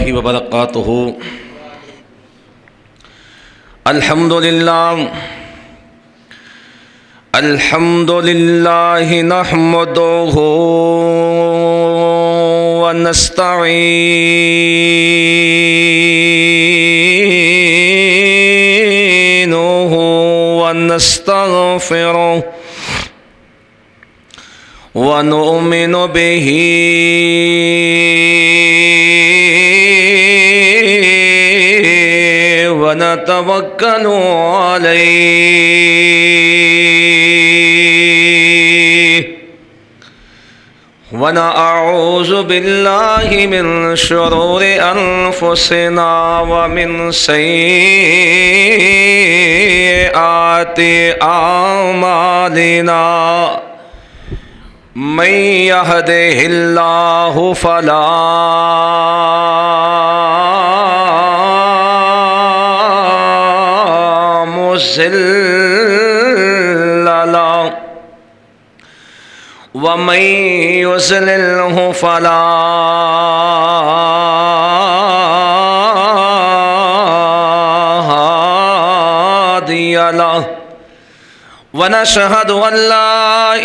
वरहमतुल्लाहि वबरकातुहू। अल्हम्दुलिल्लाह नहमदुहू व नस्तईनुहू व नस्तगफिरुहु व नुमिनु बिही व नतवक्कलु अलैहि व नअऊज़ु बिल्लाहि मिन शुरूरि अनफुसिना व मिन सय्यिआति आमालिना। मन यहदिहिल्लाहु फला मुज़िल्ल लहु व मन युज़लिल्हु फला हादिय लहु। व नशहदु अल्ला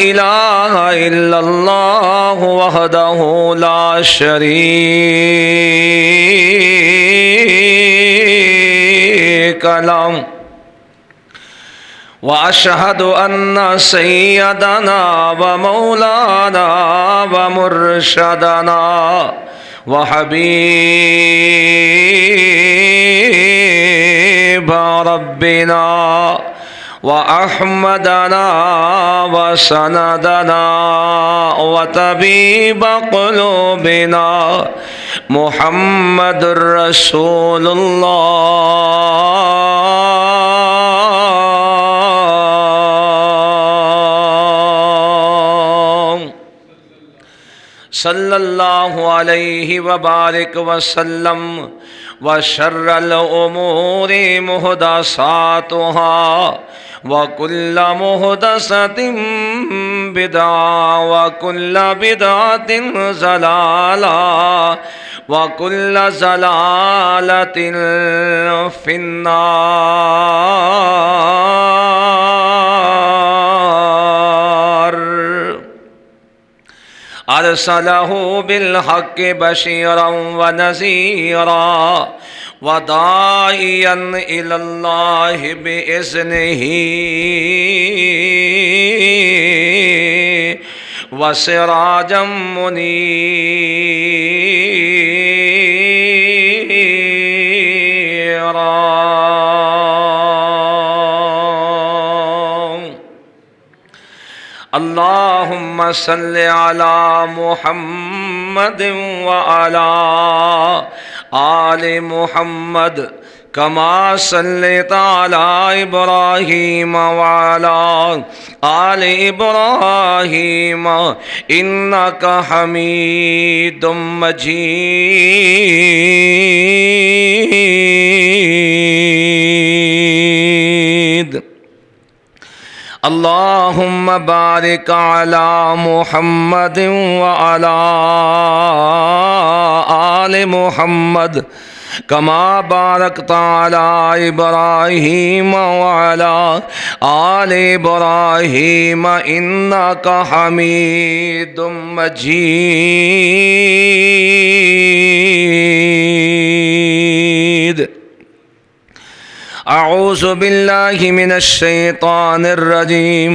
इलाहा इल्लल्लाह वहदहु ला शरीक लहु व अशहदु अन्ना सय्यदना व मौलाना व मुर्शदना व हबीब रब्बिना व अहमदना व सनदना व तबीब क़ुलूबिना मुहम्मदुर रसूलुल्लाह सल्लल्लाहु अलैहि व बारिक व सल्लम। व शर्रल उमूरि मुहदसातुहा व कुल्ल मुहदसतिन बिदअ व कुल्ल बिदअतिन ज़लाला व कुल्ल ज़लालतिन फिन्नार। अरसलहु बिलहक़्क़ि बशीरन व नज़ीरा व दाइयन इलल्लाहि बिइज़्निही व सिराजम मुनीरा। अल्लाहुम्मा सल्लि अला मुहम्मद व अला आलि मुहम्मद कमा सल्लैता अला इब्राहीम व अला आलि इब्राहीम इन्नका हमीदुम मजीद। अल्लाहुम्मा बारिक अला मुहम्मद व अला आलि मुहम्मद कमा बारकता अला इब्राहीम व अला आलि इब्राहीम इन्नका हमीदुम मजीद। अऊज़ु बिल्लाहि मिनश शैतानिर रजीम।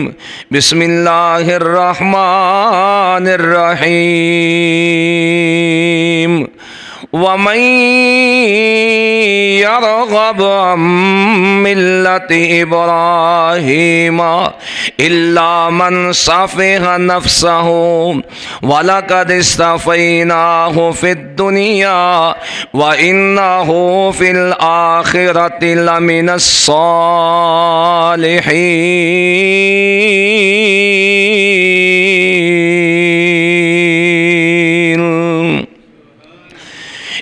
बिस्मिल्लाहिर रहमानिर रहीम। वमन यरग़ब अन मिल्लति इब्राहीम इल्ला मन सफ़िहा नफ़्सहु वलक़द इस्तफ़ैनाहु फ़िद्दुनिया व इन्नहु फ़िल आख़िरति लमिनस सालिहीन।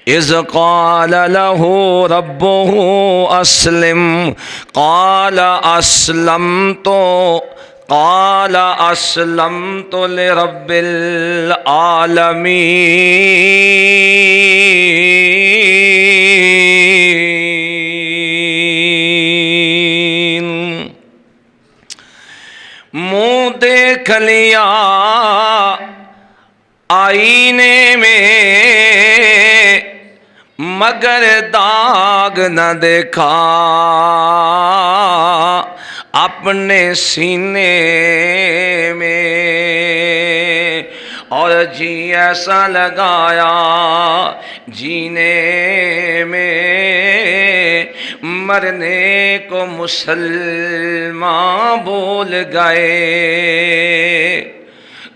इज़ क़ाल लहू रब्बुहु अस्लिम क़ाल अस्लमतु लिरब्बिल आलमीन। मगर दाग न देखा अपने सीने में, और जी ऐसा लगाया जीने में, मरने को मुसलमान भूल गए।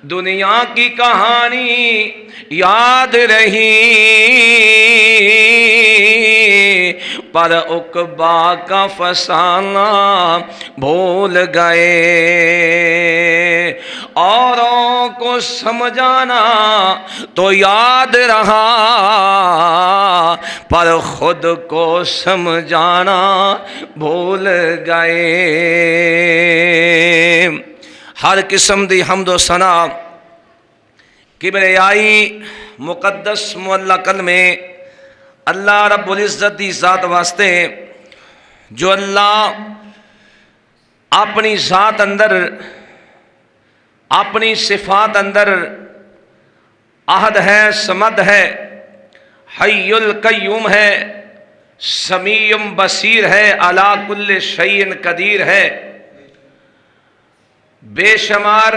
दुनिया की कहानी याद रही पर उकबा का फसाना भूल गए। औरों को समझाना तो याद रहा पर खुद को समझाना भूल गए। हर किस्म दी हम्दो सना किबरियाई मुकद्दस मुअल्ला कलमे अल्लाह रब्बुल इज़्ज़त दी ज़ात वास्ते, जो अल्लाह अपनी ज़ात अंदर अपनी सिफात अंदर अहद है, समद है, हय्युल कय्यूम है, समीयुम बसीर है, अला कुल्ले शैइन कदीर है। बेशुमार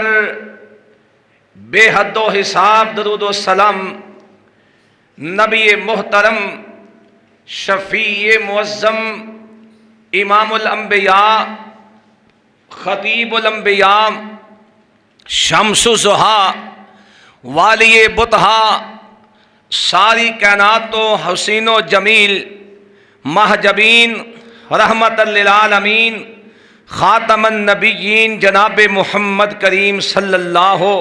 बेहद्दो हिसाब दरूदो सलाम नबी मोहतरम शफ़ी मुअज़्ज़म इमामुल अंबिया खतीबुल अंबिया शम्सु ज़ुहा वाली बुतहा सारी कायनातो हसीनो जमील महजबीन रहमतल लिल आलमीन ख़ातमन नबिय्यीन जनाब मुहम्मद करीम सल्लल्लाहु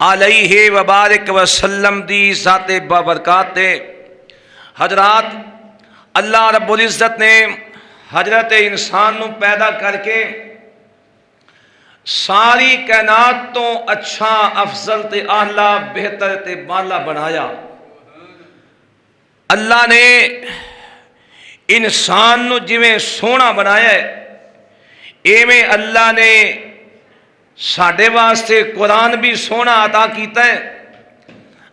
अलैहि वबारक वसल्लम दी ज़ाते बाबरकाते हजरात, अल्लाह रब्बुल इज़्ज़त ने हजरत इंसान नू पैदा करके सारी कायनात तो अच्छा अफजल ते आला बेहतर ते बाला बनाया। अल्लाह ने इंसान नू जिवें सोहना बनाया है, एवें अल्लाह ने साडे वास्ते कुरान भी सोहना अता कीता है।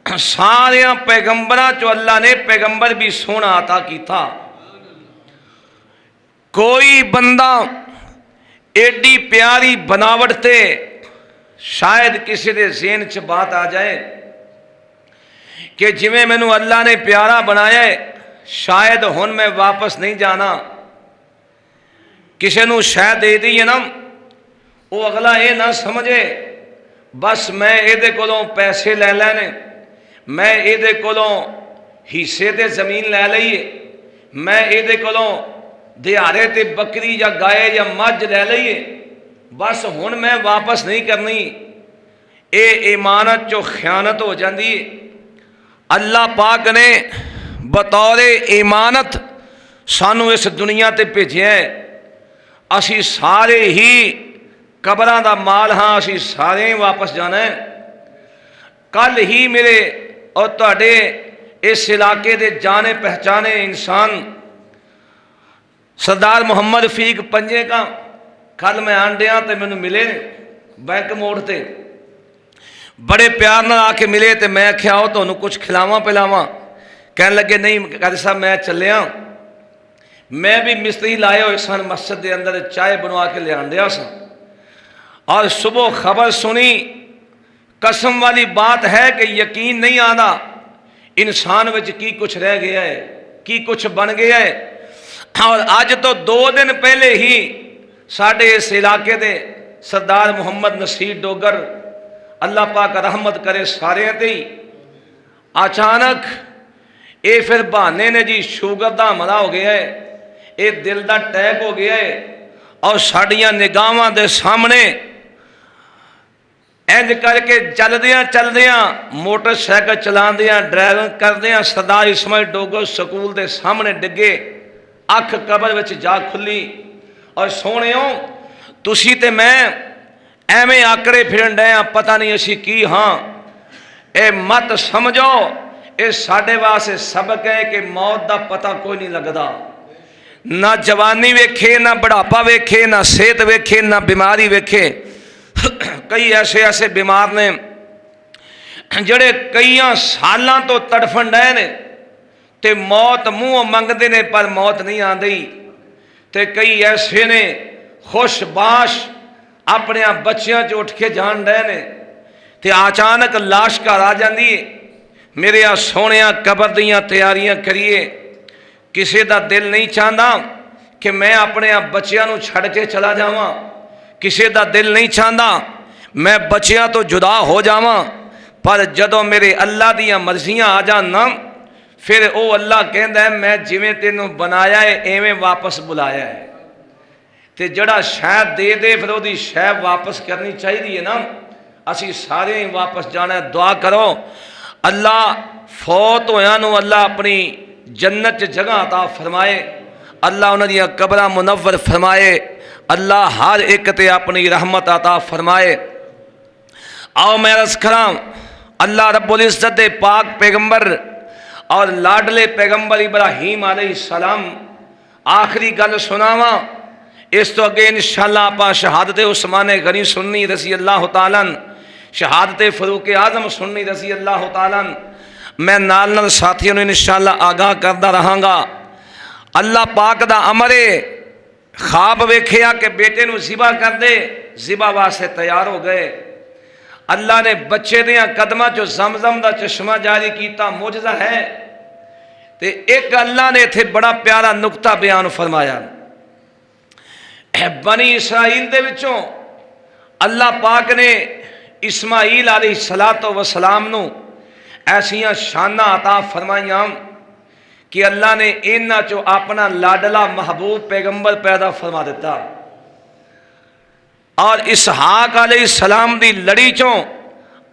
सारे पैगंबरां चो अल्लाह ने पैगंबर भी सोहना अता कीता। कोई बंदा एडी प्यारी बनावट ते शायद किसी दे ज़हन च बात आ जाए कि जिवें मैनू अल्लाह ने प्यारा बनाया है, शायद हुण मैं वापस नहीं जाना। किसी नू शायद दे दी है ना, वो अगला ये ना समझे बस मैं ये कोलों पैसे ले लैने, मैं ये कोलों हिस्से ते जमीन ले लईए, मैं ये कोलों दिहाड़े ते बकरी या गाय या मझ ले लईए, बस हुण मैं वापस नहीं करनी। ये ईमानत चो खयानत हो जाती है। अल्लाह पाक ने बतौर ईमानत सानू इस दुनिया ते भेजिया है। असी सारे ही कबरां दा माल हाँ, असी सारे ही वापस जाना है। कल ही मेरे और तुहाडे इस इलाके दे जाने पहचाने इंसान सरदार मोहम्मद रफीक पंजे का कल मैं आंडिया तो मैनू मिले बैंक मोड़ ते, बड़े प्यार नाल आके मिले तो मैं आख्या आओ तुहानू कुछ खिलावां पिलावां। कहन लगे नहीं काजी साहब मैं चलिया। मैं भी मिस्त्री लाए हुए सन मस्जिद के अंदर चाय बनवा के लिया दिया सा, और सुबह खबर सुनी। कसम वाली बात है कि यकीन नहीं आता इंसान विच की कुछ रह गया है, की कुछ बन गया है। और अज तो 2 दिन पहले ही साढ़े इस इलाके दे सरदार मुहम्मद नसीर डोगर अल्लाह पाक रहमत करे सारे ते ही, अचानक ये फिर बहाने ने जी शुगर का हमला हो गया है, ये दिल का अटैक हो गया है। और साड़ियाँ निगाहां दे सामने इंज करके चलदियां चलदियां मोटरसाइकिल चलादियां ड्राइविंग करदियां सरदार इस्माइल डोगर स्कूल के सामने डिगे, अख कबर विच जा खुली। और सोहणिओ तुसी ते मैं एवें आकड़े फिरन डे पता नहीं असी की हाँ। ये मत समझो ये साडे वास्ते सबक है कि मौत का पता कोई नहीं लगता। ना जवानी वेखे, ना बुढ़ापा वेखे, ना सेहत वेखे, ना बीमारी वेखे। कई ऐसे ऐसे बीमार ने जड़े कई सालों तो तड़फन डे ने, ते मौत मूँहों मंगते ने पर मौत नहीं आती। ते कई ऐसे ने खुशबाश अपने बच्चों च उठ के जान रहे ने ते अचानक लाश घर आ जाती है। मेरे सोने कबर दियाँ तैयारियां करिए। किसी का दिल नहीं चाहता कि मैं अपने बच्चों को छड़ के चला जावां। किसी का दिल नहीं चाहता मैं बच्चों तो जुदा हो जावां। पर जदों मेरे अल्लाह दियाँ मर्जियां आ जाना फिर वो अल्लाह कहता है मैं जिवें तेनों बनाया है एवें वापस बुलाया है। तो जड़ा शह दे दे फिर वो शह वापस करनी चाहिए है ना। असी सारे ही वापस जाना है। दुआ करो अल्लाह फौत होया नूं अल्लाह अपनी जन्नत च जगह अता फरमाए। अल्लाह उन्हां कबरां मुनव्वर फरमाए। अल्लाह हर एक ते अपनी रहमत अता फरमाए। आओ मैं अर्ज़ करां अल्लाह रब्बुल इज़्ज़त दे पाक पैगंबर और लाडले पैगंबर इब्राहीम अलैहिस्सलाम आखिरी गल सुनावा। इस तो अगे इंशाअल्लाह आप शहादत उस्मान गनी सुन्नी रसी अल्लाह तआला, शहादत फरूक आजम सुन्नी रसी अल्लाह तआला। मैं नाल नाल साथियों ने इंशाअल्लाह आगाह करता रहांगा। अल्लाह पाक दा अमरे ख्वाब वेखिया कि बेटे नूं ज़िबा कर दे। ज़िबा वास्ते तैयार हो गए। अल्लाह ने बच्चे दियां कदमां चो ज़मज़म दा चश्मा जारी किया। मुजज़ा है। ते एक अल्लाह ने इत्थे बड़ा प्यारा नुकता बयान फरमाया। बनी इसराइल दे विचों अल्लाह पाक ने इस्माइल अलैहिस्सलातो वसलाम नूं ऐसियां शाना अता फरमाइयां कि अल्लाह ने इन्हां चो अपना लाडला महबूब पैगंबर पैदा फरमा दिता। और इसहाक अलैहिस्सलाम दी लड़ी चों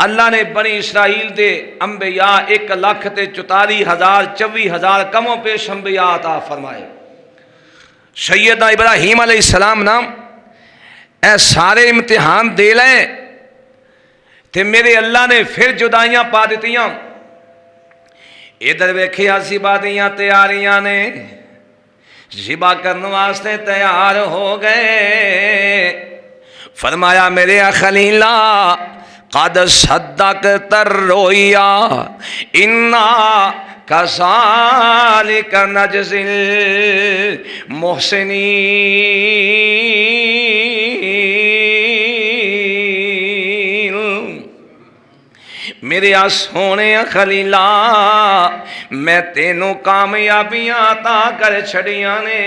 अल्लाह ने बनी इसराइल दे अंबिया 1,44,000 24,000 कमों पेश अंबिया अता फरमाए। सैयदना इब्राहीम अलैहिस्सलाम नाम ए सारे इम्तिहान दे लें ते मेरे अल्लाह ने फिर जुदाइयां पा दित्तियां। इधर वेखिया ज़िबा दियां तैयारियां ने। ज़िबा करने वास्ते तैयार हो गए। फरमाया मेरे खलीला कद सद्दक तर रोया इन्ना कज़ालिक नजज़िल मोहसिनीन। मेरे सोने खलीला मैं तेनों कामयाबियां अता कर छड़िया ने।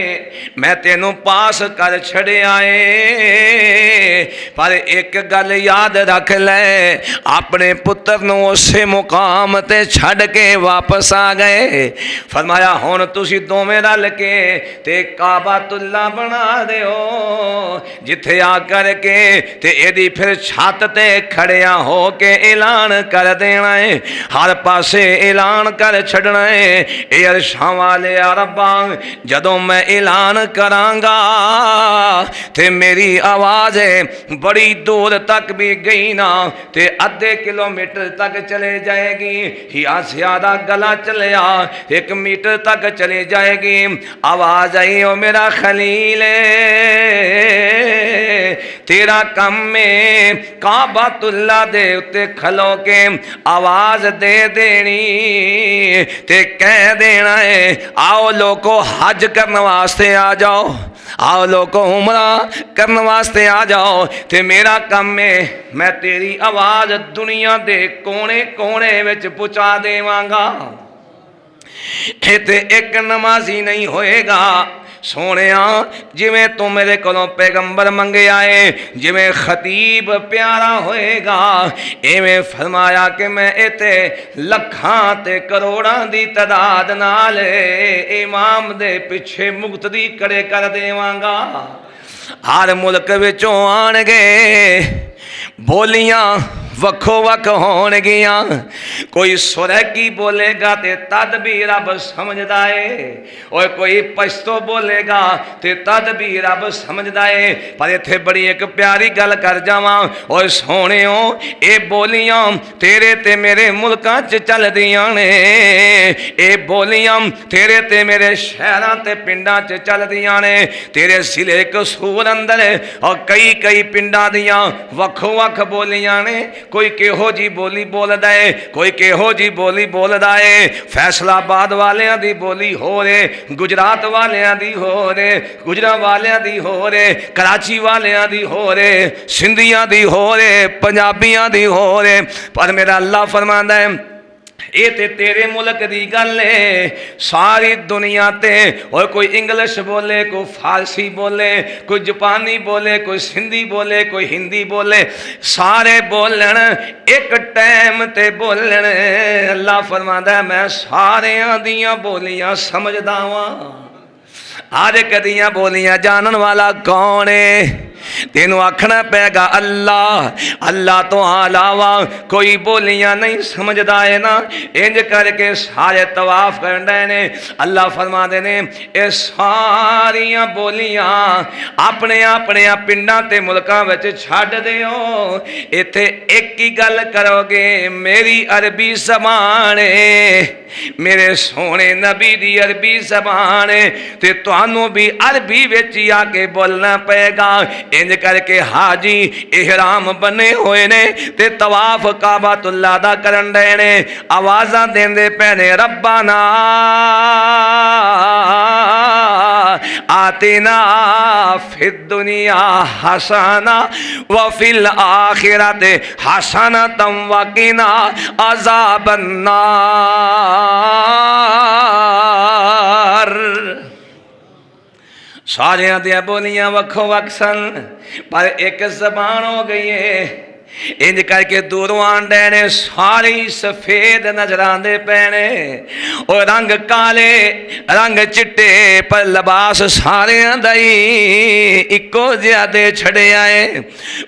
मैं तेनों पास कर छड़िया है। पर एक गल याद रख ले अपने पुत्र नूं उसे मुकाम ते छड़ के वापस आ गए। फरमाया हुण तुसी दोवें रल के ते काबातुल्ला बना दिओ जिथे आ करके ते एदी फिर छत ते खड़िया हो के ऐलान कर देना है। हर पासे ऐलान कर छड़ना है। ए अरशां वाले रब्बा जदों मैं ऐलान करांगा ते मेरी आवाज़ बड़ी दूर तक भी गई ना ते अद्धे किलोमीटर तक चले जाएगी या ज़्यादा गला चलिया 1 मीटर तक चले जाएगी। आवाज़ आई ओ मेरा खलील तेरा कम में काबातुल्ला दे उत्ते खलो के आवाज दे देनी ते कह देना है आओ लोगों हज करने वास्ते आ जाओ। आओ लोगों उमरा करने वास्ते आ जाओ। ते मेरा काम है मैं तेरी आवाज दुनिया दे कोने कोने विच पहुंचा देवांगा। ते एक नमाजी नहीं होएगा सोने जिमें तू मेरे को पैगंबर मंगे आए जिमें खतीब प्यारा होएगा इवें फरमाया कि मैं इते लखां ते करोड़ां दी तादाद नाल इमाम दे पिछे मुक्तदी करे कर देवांगा। हर मुल्क विचों आणगे बोलियां वक्खो वक् होणगियां। कोई सुरैकी बोलेगा ते तद भी रब समझदा है और कोई पश्तो बोलेगा ते तद भी रब समझदा है। पर इत्थे बड़ी एक प्यारी गल कर जावां और सोहणिओ ये बोलियां तेरे ते मेरे मुल्कां च चलदियां ने। ये बोलियां तेरे ते मेरे शहरां ते पिंडां च चलदियां ने। तेरे ज़िले कसूर अंदर और कई कई पिंडां दियां वक्खो वक् बोलियां ने। कोई किहो जी बोली बोलदा है, कोई किहो जी बोली बोलदा है। फैसलाबाद वालियां दी बोली हो रे, गुजरात वालियां दी हो रे, गुजरात वालियां दी हो रे, कराची वालियां दी हो रे, सिंधियां दी हो रे, पंजाबियां दी हो रे। पर मेरा अल्लाह फरमांदा है ये ते तेरे मुल्क दी गल है। सारी दुनिया ते और कोई इंग्लिश बोले, कोई फारसी बोले, कोई जापानी बोले, कोई सिंधी बोले, कोई हिंदी बोले, सारे बोलन एक टाइम ते बोलन। अल्लाह फरमांदा मैं सारियां दियां बोलियां समझदा वां। हर एक दियां बोलियां जानन वाला कौन है? तेनू आखना पेगा अल्लाह। अल्लाह तो अलावा कोई बोलियां नहीं समझदा है ना। इंज करके सारे तवाफ करते ने। अल्लाह फरमाते ने ये सारियां बोलियां अपने अपने पिंडां ते मुल्कां विच छड्ड दिओ। इत्थे एक ही गल करोगे मेरी अरबी ज़बान है, मेरे सोने नबी दी अरबी ज़बान है, ते तुहानू भी अरबी विच ही आके बोलना पेगा। इंज करके हाजी इहराम बने हुए ने ते तवाफ काबातुल्लाह दा करन दे ने। आवाज़ां देंदे पैने रब्बाना आतिना फिद दुनिया हसना व फिल आखिरत हसनतम व क़िना अज़ाबन नार। सारियां दियां बोलियां वक्खो वक् सन पर एक जबान हो गई है। इंज करके दूरों आंदे ने सारी सफेद नजर आंदे पैने और रंग काले रंग चिट्टे पर लिबास सारे इको जिहा दे छड़े आए।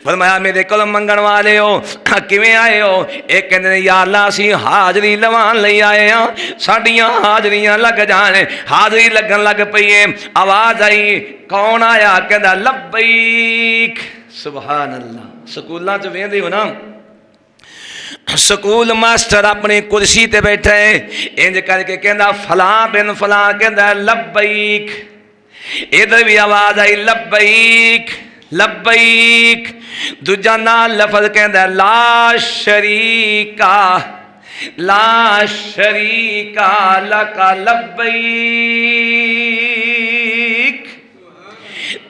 फरमाया मेरे कोल मंगण वाले हो किवें आए हो? एक कहंदे ने या अल्लाह असीं हाजरी लवान लई आए हां, साडियां हाजरियां लग जाण। हाजरी लगन लग पई है। आवाज़ आई कौन आया? कहंदा लब्बैक। सुभान अल्लाह। स्कूलों च वेंदे हो ना, स्कूल मास्टर अपनी कुर्सी ते बैठा है, इंज करके कहंदा फलां बिन फलां, कहंदा लब्बैक। इधर भी आवाज़ आई लब्बैक लब्बैक। दूजा ना लफज कहंदा ला शरीका ला शरीका लका लब्बैक।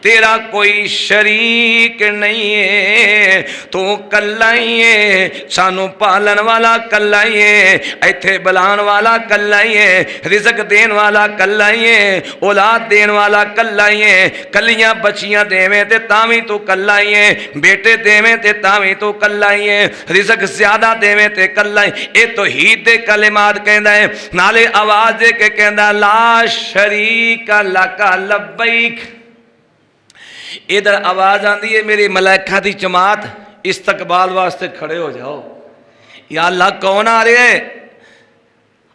तेरा कोई शरीक नहीं है, तू कल्ला ही है। सानू पालन वाला कल्ला ही है, इत्थे बुलाने वाला कल्ला ही है, रिज़्क देन वाला कल्ला ही है, औलाद देन वाला कल्ला ही है। कलियां बच्चियां देवें ते तावी तू कल्ला ही है, बेटे देवें ते तावी तू कल्ला ही है, रिज़्क ज्यादा देवें ते कल्ला ही। ये तौहीद दे कलिमात कहंदा है। नाले आवाज़ दे के कहंदा ला शरीक लका लब्बैक। इधर आवाज़ आती है मेरी मलाइका दी जमात इस्तकबाल वास्ते खड़े हो जाओ। या अल्लाह कौन आ रहा है?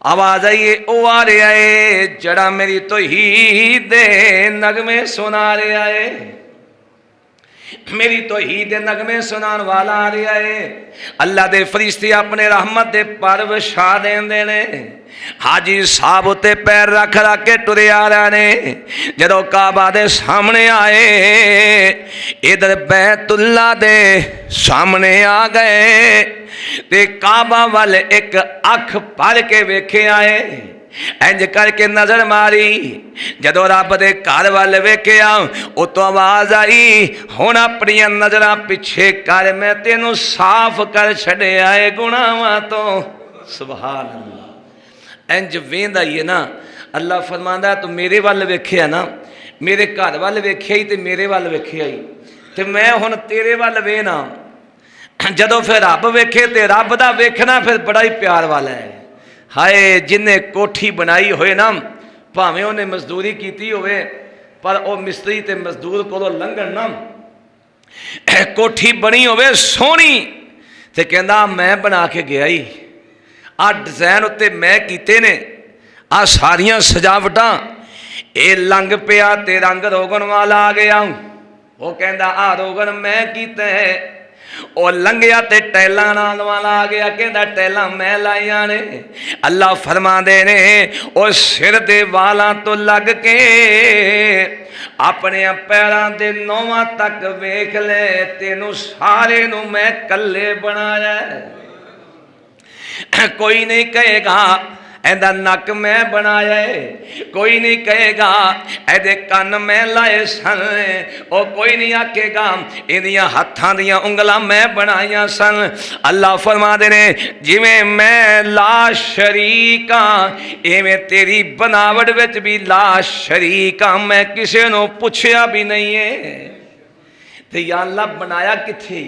आवाज़ आई है ओ आ रहा है जड़ा मेरी तौहीद दे नगमे सुना रहा है, मेरी तौहीद दे नगमे सुनाने वाला आ रहा है। अल्लाह दे फरिश्ते अपने रहमत दे पर विछा देंदे ने। हाजी साहब उत्ते पैर रख रख के टुरे आ रहे ने। जदों काबा दे सामने आए, इधर बैतुल्ला दे सामने आ गए ते काबा वाल एक अख भर के वेखे आए। इंज करके नजर मारी, जदों रब दे घर वाल वेख्या उतों आवाज़ आई हुण अपनियां नजरां पिछे कर, मैं तेनू साफ कर छड़िया है गुनाहां तो। सुभान अल्लाह। इंज वेंदा ही है ना। अल्लाह फरमांदा तू मेरे वाल वेख्या ना, मेरे घर वाल वेख्या ही ते मेरे वाल वेख्या ही, ते मैं हुण तेरे वाल वेना। जदों फिर रब वेखे ते रब दा वेखना फिर बड़ा ही प्यार वाला है। हाय जिन्हें कोठी बनाई होए ना, भावें उन्हें मजदूरी की होवे, पर वह मिस्त्री ते मजदूर को लंघन ना, कोठी बनी होवे सोहनी ते कहंदा मैं बना के गया ही, आ डिजाइन उत्ते मैं कीते ने, आ सारियां सजावटां, ये लंघ पिया ते रंग रोगन वाला आ गया। वो कहंदा आ रोगन मैं कीता है। और लंघिया ते टैलां नाल वाला आ गया, कहंदा टैलां मैं लाइयां ने। अल्लाह फरमांदे ने और सिर दे वालां तो लग के अपने पैरों के नौवां तक वेख ले, तेनू सारे नू मैं कल्ले बनाया। कोई नहीं कहेगा एदा नक मैं बनाया है, कोई नहीं कहेगा एदे कन मैं लाए सन, और कोई नहीं आखेगा इहदियां हत्थां दियां उंगलां मैं बनाईयां सन। अल्लाह फरमाते ने जिवें मैं ला शरीक हाँ, इवें तेरी बनावट विच भी ला शरीक हाँ, मैं किसी नूं पुछया भी नहीं है। ते या अल्लाह बनाया किथे?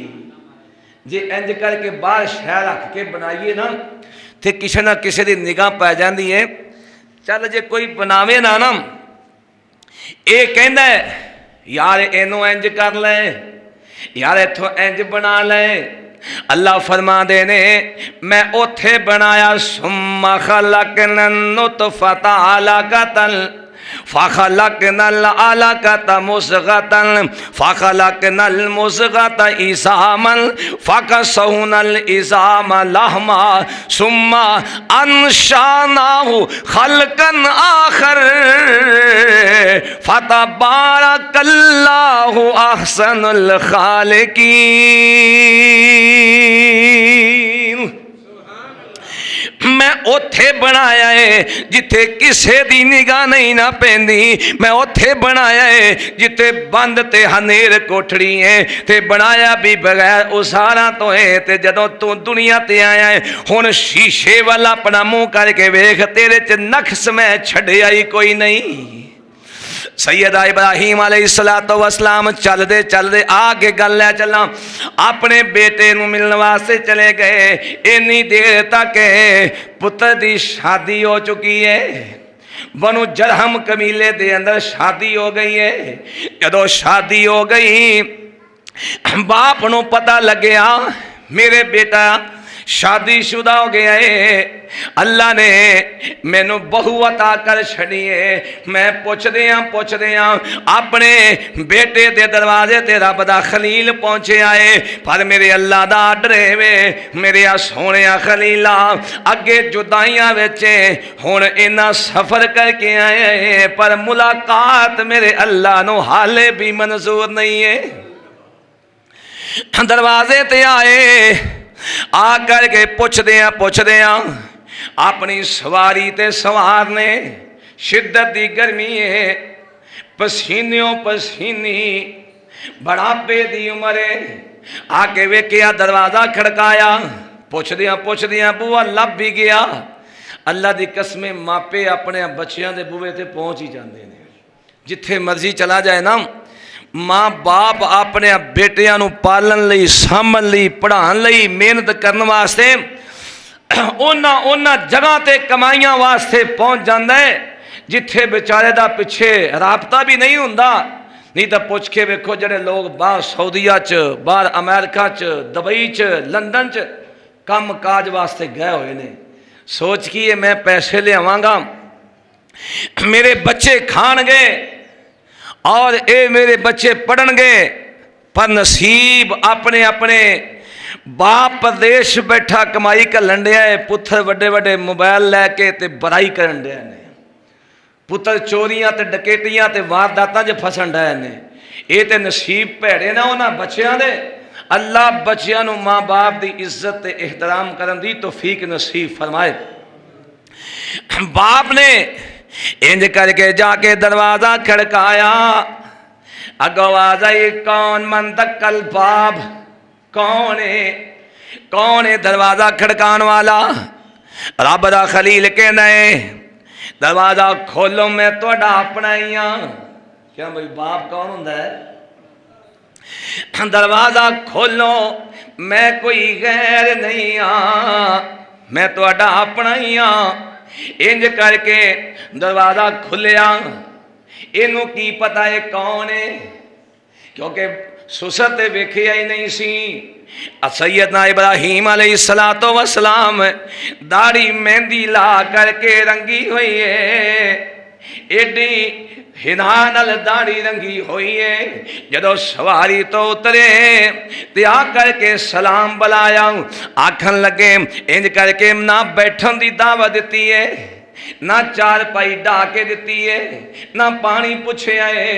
जे इंज करके बाहर शहर रख के बनाइए ना तो किसी ना किसी की निगाह पै जाती है। चल जे कोई बनावे ना ना, ये कहता है यार इनू इंज कर ले, यार इथों इंज बना ले। अल्लाह फरमा दे ने मैं उथे बनाया सुम्मा खलकना नुतफता अलकतन फ़ख़लक़नल अलक़ता मुज़ग़तन फ़ख़लक़नल मुज़ग़ता इज़ामन फ़कसौनल इज़ाम लहमा सुम्मा अंशानाहु ख़ल्क़न आख़र फ़तबारकल्लाहु अहसनुल ख़ालिक़ीन। मैं उथे बनाया है जिथे किसे दी निगाह नहीं ना पैंदी, मैं उथे बनाया है जिथे बंद ते हनेर कोठड़ी है, ते बनाया भी बगैर उसारा तो है। ते जदों तू दुनिया ते आया है हुण शीशे वाला अपना मुंह करके वेख, तेरे च नक्स मैं छड्डिया ही कोई नहीं। सैयदा इब्राहीम अलैहिस्सलातु वस्सलाम चलदे चलदे आगे गल लै चला, अपने बेटे नूं मिलने वास्ते चले गए। इन्नी देर तक पुत्र दी शादी हो चुकी है, बनु जरहम कबीले दे अंदर शादी हो गई है। जदों शादी हो गई बाप नूं पता लग्या मेरे बेटा शादीशुदा हो गया है, अल्लाह ने मैनू बहु अता कर छड़ी है। मैं पुछदियां अपने बेटे दे दरवाजे ते रब दा खलील पहुंचे आए, पर मेरे अल्लाह दा आर्डर है वे मेरे सोने खलीला अगे जुदाइयां विच हुण इन्ना सफर करके आए, पर मुलाकात मेरे अल्लाह नू हाले भी मंजूर नहीं है। दरवाजे ते आए, आ करके पुछदियां अपनी सवारी ते सवार ने शिद्दत दी गर्मी है, पसीनियों पसीनी बढ़ापे दी उम्र है। आके वेखिया दरवाजा खड़काया, पुछदियां बुआ लभ भी गया। अल्लाह दी कसमें मापे अपने बच्चियां दे बूहे ते पहुंच ही जाते हैं। जिथे मर्जी चला जाए ना, माँ बाप अपने बेटियां नूं पालन लई सामभण लई पढ़ाउण लई मेहनत करने वास्ते उन्हां जगह ते कमाइयां वास्ते पहुंच जाता है जिथे बेचारे दा पिछे राबता भी नहीं हुंदा। नहीं तो पुछ के वेखो जिहड़े लोग बाहर सऊदीया च, बाहर अमेरिका च, दुबई च, लंदन च काम काज वास्ते गए हुए ने, सोच की है मैं पैसे लियावांगा मेरे बच्चे खाणगे और ये मेरे बच्चे पढ़नगे, पर नसीब अपने अपने बाप प्रदेश बैठा कमाई घलन दिया है। पुत्र वड्डे वड्डे मोबाइल लैके ते बुराई करन दिया ने, पुत्र चोरियां ते डकैतियां ते वारदातां च फसन डे ने। ये ते नसीब भैड़े ना उन्हां बच्चियां दे। अल्लाह बच्चियां नूं माँ बाप की इज्जत ते एहतराम करन दी तौफीक नसीब फरमाए। बाप ने इंज करके जाके दरवाजा खड़काया, अगो आवाज आई कौन मन दक्कल बाब, कौन है दरवाजा खड़कान वाला? रब दा खलील कहना है दरवाजा खोलो मैं तुहाडा अपना ही हाँ। क्या भाई बाप कौन हुंदा है? दरवाजा खोलो मैं कोई गैर नहीं हाँ, मैं तुहाडा अपना ही हाँ। इंज करके दरवाजा खुलिया, इनू की पता है कौन है, क्योंकि सुसर ते वेखिया ही नहीं सी। सैयदना इब्राहीम अलैहिस्सलातु वस्सलाम दाढ़ी मेहंदी ला करके रंगी हुई है, एडी हिना नाल दाढ़ी रंगी हुई है। जदों सवारी तो उतरे ते आ करके सलाम बुलाया, आखन लगे इंज करके ना बैठन की दावत दिती है, ना चार पाई ढा के दिती है, ना पानी पुछया है,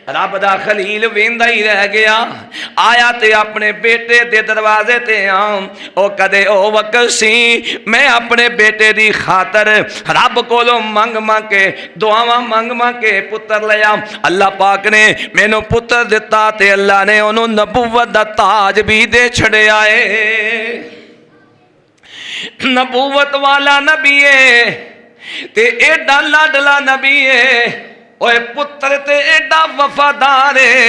रब दा खलील वेंदा ही रह गया। आया ते अपने बेटे दे दरवाजे ते ओ कदे ओ वक्त सी मैं अपने बेटे दी खातर रब कोलों मंग मंग के दुआवां मंग मंग के पुत्र लिया। अल्लाह पाक ने मैनू पुत्र दिता ते अल्लाह ने उन्होंने नबूवत दा ताज भी दे छड़िया है। नबूवत वाला नबी है ते एडा लाडला नबी है। ओए पुत्र ते एडा वफादार है।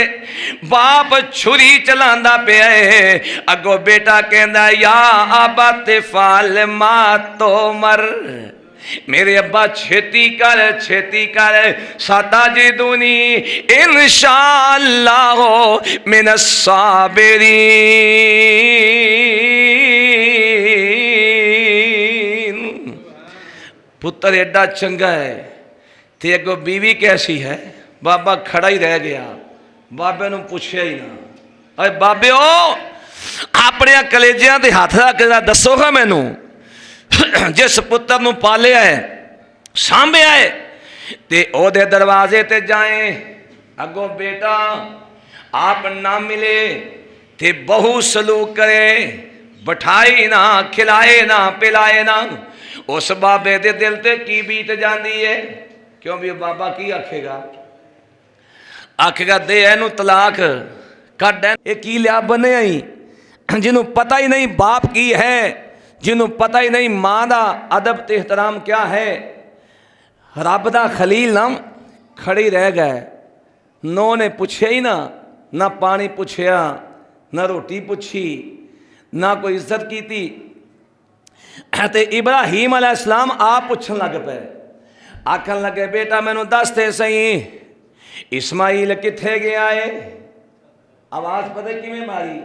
बाप छुरी चलांदा पिया है, अगो बेटा कहंदा या आबा ते फाल मा तो मर। मेरे अब्बा छेती कर साता जी दूनी इंशाअल्लाह मिन साबिरीन। पुत्र एडा चंगा है ते अगो बीवी कैसी है। बाबा खड़ा ही रह गया, बाबे नूं पुछया ही ना। अरे बाबे ओ अपने कलेजियां ते हथ रख के दसोगा मैनू जिस पुत्र नूं पालिया है सांभिया है ते ओदे दरवाजे ते जाए अगो बेटा आप ना मिले ते बहु सलूक करे, बिठाई ना खिलाए ना पिलाए ना। उस बाबे दे दिल ते की बीत जाती है। क्यों भी बाबा की आखेगा, आखेगा दे एनू तलाक कट। ये की लिया बने आई जिन्हों पता ही नहीं बाप की है, जिन्हों पता ही नहीं माँ का अदब ते एहतराम क्या है। रब दा खलील नाम खड़ी रह गए। नो ने पूछे ही ना पानी पूछया ना रोटी पूछी ना कोई इज्जत की थी। ते इब्राहीम अलैहिस्सलाम आप पूछन लग पे, आखन लगे बेटा मैनू दस दे सही इस्माइल किथे गया है। आवाज पता किवें मारी,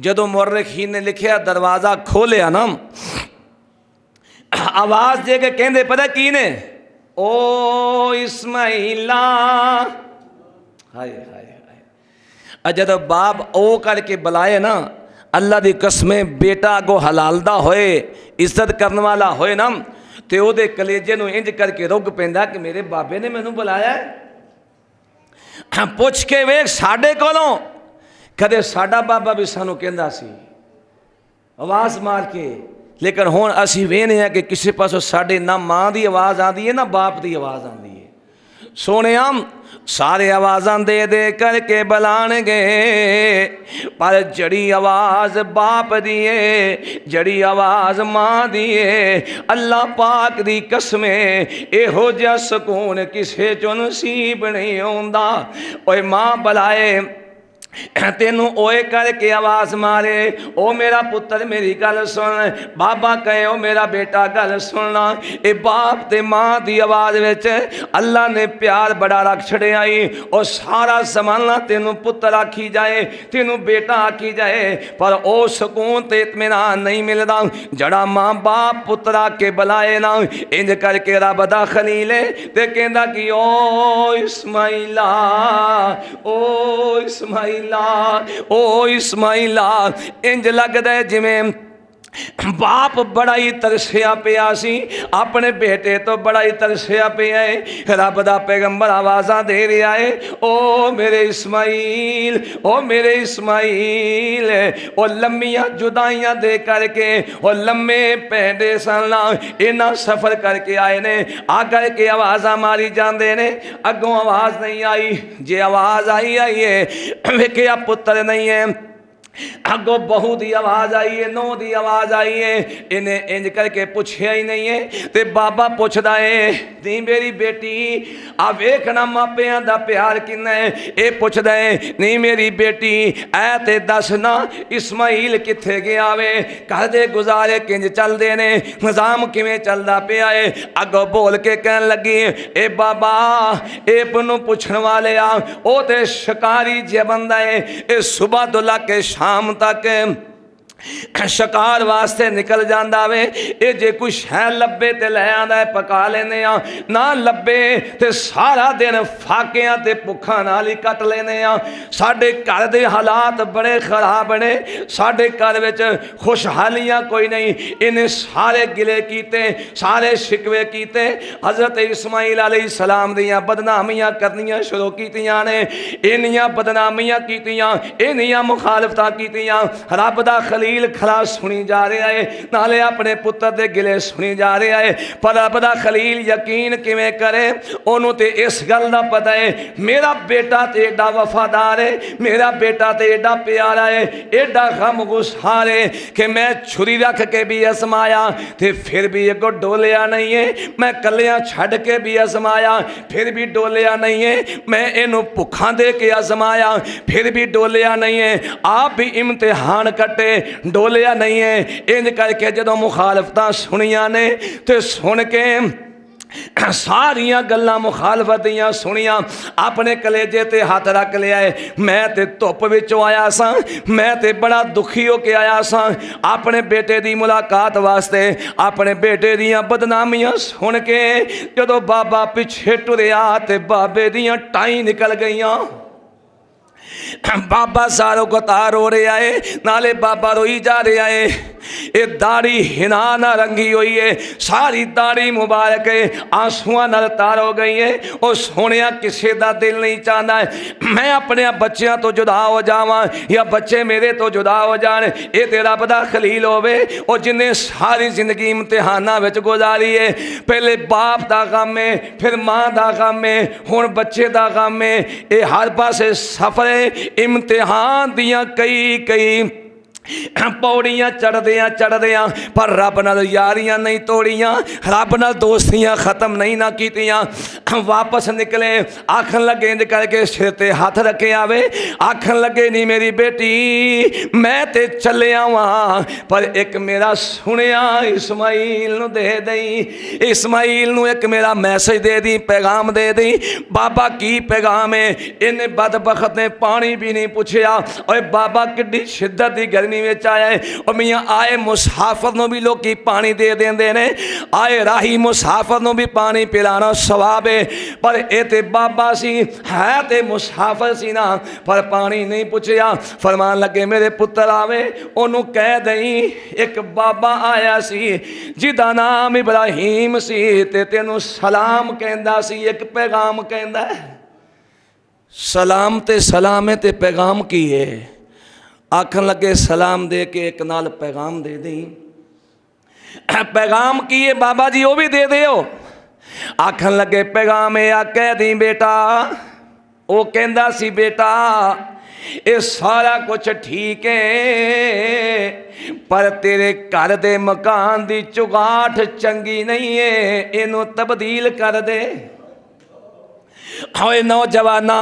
जदों मुर्रिखीन ने लिखिया दरवाजा खोलिया ना आवाज दे के कहंदे पता की ने, ओ इस्माइला। हाय हाय हाय। जदों बाप ओ करके बुलाए ना, अल्लाह दी कसमें बेटा को हलालदा होए इज्जत करने वाला होए ना ते ओदे कलेजे नूं इंज करके रुक पैंदा कि मेरे बाबे ने मैनू बुलाया। पुछ के वेख साडे कोलों कदे साडा बाबा भी सानू कहंदा सी आवाज़ मार के, लेकिन हुण असी वेखने हैं कि किसी पासों साडे ना माँ की आवाज़ आती है ना बाप की आवाज़ आती है। सोने सारे आवाज़ां दे दे करके बुलाणगे पर जड़ी आवाज़ बाप दी है, जड़ी आवाज़ माँ दी है। अल्लाह पाक दी कसमें एहो जिहा सुकून किसे चो नसीब नहीं आउंदा। ओए माँ बुलाए तेनू ओए करके आवाज़ मारे, ओ मेरा पुत्र मेरी गल सुन। बाबा कहे ओ मेरा बेटा गल सुनना। ए बाप ते माँ की आवाज़ विच अल्लाह ने प्यार बड़ा रख छड़िया। और सारा जमाना तेनू पुत्र आखी जाए, तेनू बेटा आखी जाए, पर ओ सुकून ते इत्मीनान नहीं मिलता जड़ा माँ बाप पुत्र आके बुलाए ना। इंज करके रब दा खलील है ते कहंदा कि ओ इस्माइला, ओ इस्माइला, ओ इस्माइला। इंज लगदा है जिवें बाप बड़ा ही तरसिया पिया सी, अपने बेटे तो बड़ा ही तरसिया पिया है। रब दा पैगंबर आवाज़ा दे रहा है, ओ मेरे इस्माइल, ओ मेरे इस्माइल। ओ लम्मियां जुदाइयां दे करके ओ लम्मे पैंडे सना इन्ना सफ़र करके आए ने, आ करके आवाज़ा मारी जाते ने। अगों आवाज़ नहीं आई, जे आवाज़ आई है वेखिया पुत्र नहीं है। अगो बहू की आवाज़ आई है, नौ की आवाज़ आई है, इन्हें इंज करके पूछया ही नहीं है। ते बाबा पूछदा है नी मेरी बेटी आ वेखना मापियां दा प्यार किन्ना है। ये पूछदा है नी मेरी बेटी ऐ ते दस ना इस्माइल किथे गया वे, घर दे गुजारे किंज चलदे ने, निजाम किवें चलदा पिया है। अगो बोल के कहन लगी ए बाबा ए नूं पुछण वाले आ ओ ते शिकारी जे बंदा है, ए सुबह तो ला के शाम तक शिकार वास्ते निकल जाता वे, ये जे कोई शह लभे तो लै आंदा है पका लेने आ, ना लभे तो सारा दिन फाकियां ते भुखा नाल ही कट लेने आ। साडे घर दे हालात बड़े खराब ने, साडे घर विच खुशहालियां कोई नहीं। इन्हें सारे गिले कीते, सारे शिकवे कीते, हज़रत इस्माइल अलैहिस्सलाम दियां बदनामियां करनियां शुरू कीतियां ने। इन्नियां बदनामियां कीतियां, इन्नियां मुखालफतां कीतियां, रब दा खलील खला सुनी जा रहा है, नाले अपने पुत्र दे गिले सुनी जा रहा है। पर रब दा खलील यकीन किवें करे, ओनू ते इस गल दा पता है मेरा बेटा ते एडा वफादार है, मेरा बेटा ते एडा प्यारा है, एडा गम गुसार है कि मैं छुरी रख के भी आजमाया ते फिर भी अगो डोलिया नहीं है, मैं कलियां छड़ के भी आजमाया फिर भी डोलिया नहीं है, मैं इनू भुखा दे के आजमाया फिर भी डोलिया नहीं है। आप भी इम्तिहान कटे, डोलिया नहीं है। इंज करके जदों मुखालफतां सुनिया ने ते सुन के सारिया गल्लां मुखालफत दियां सुनिया, अपने कलेजे ते हाथ रख लिया है। मैं ते धुप विचों आया सा, मैं ते बड़ा दुखी हो के आया सा अपने बेटे दी मुलाकात वास्ते। अपने बेटे दियां बदनामियां सुन के जदों बाबा पिछे टुरिया ते बाबे दियां टाई निकल गईयां। बाबा सारों को तार हो रहा है, नाले बाबा रोई जा रहा है। ये दाढ़ी हिना ना रंगी हुई है, सारी दाढ़ी मुबारक है आंसुआं नाल तार हो गई है। और सोनिया किसी का दिल नहीं चाहता है मैं अपने बच्चों तो जुदा हो जावां या बच्चे मेरे तो जुदा हो जान। ये ते रब दा खलील होवे और जिन्हें सारी जिंदगी इम्तिहानां विच गुजारी है। पहले बाप दा गम है, फिर माँ दा गम है, हुण बच्चे दा गम है। ये हर पासे सफर है, इम्तिहान दियां कई कई पौड़ियां चढ़दियां पर रब नाल यारियां नहीं तोड़ियां, रब नाल दोस्तियां खत्म नहीं ना कीतियां। वापस निकले, आखन लगे इंज करके सिर ते हाथ रखे आवे, आखन लगे नहीं मेरी बेटी मैं ते चलिया वां, पर एक मेरा सुनिया इस्माइल नूं दे दई, इस्माइल नूं एक मेरा मैसेज दे दी, पैगाम दे दी। बाबा की पैगाम है? इन्हें बदबख्त ने पानी भी नहीं पूछया। और बाबा किड्डी शिद्दत दी गर्मी आया है। और मियाँ आए मुसाफर नूं भी लोग पानी दे देंदे ने, आए राही मुसाफर नूं भी पानी पिलाना सवाब है। पर ये ते बाबा सी है ते मुसाफर सी ना, पर पानी नहीं पूछया। फरमान लगे मेरे पुत्र आवे ओनू कह दई एक बाबा आया सी जिदा नाम इब्राहिम सी ते तेनू सलाम कहंदा सी, एक पैगाम कहंदा। सलाम ते सलाम है ते पैगाम की है? आखन लगे सलाम दे के एक नाल पैगाम दे दी। पैगाम की है बाबा जी? वो भी दे दो। आखन लगे पैगाम है कह दी बेटा। वो कहंदा सी बेटा ये सारा कुछ ठीक है, पर तेरे घर दे मकान दी चुगाठ चंगी नहीं है, इनू तब्दील कर दे। होए नौजवाना